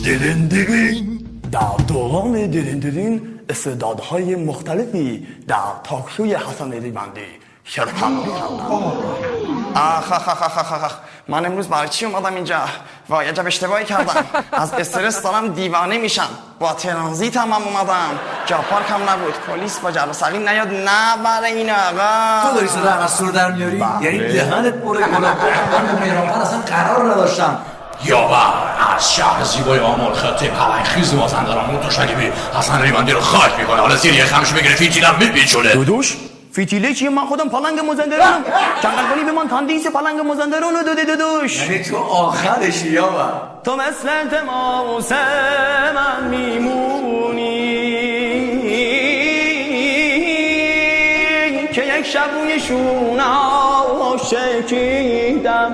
دیرین دیرین در دوران دیرین دیرین استعدادهای مختلفی در تاکشوی حسن ریوندی شرکت می‌کردند. من امروز برای چی اومدم اینجا؟ وای عجب اشتباهی کردم. از استرس دارم دیوانه میشم. با ترانزیت هم اومدم. جا پارک هم نبود. پلیس با جلو سقیم نیاد نبره این آقا. تو داری صدا از سر در میاری؟ یعنی دهنت پره کنم. من به مهرانپر اصلا قرار نداشتم. یاور از شهر زیبای آمال خطه پلنگخیز مازندران متشکیمی حسن ریوندی رو خاک میکنه. حالا زیر یه خمش بگیره فیتیلم میپیچونه. دودوش فیتیله چیه؟ من خودم پلنگ مازندرانم. کنگل کنی به من تندیس پلنگ مازندران رو دودوش. یعنی تو آخرشی یاور. تو مثل التماس من میمونی که یک شب روی شونه ها شکیدم.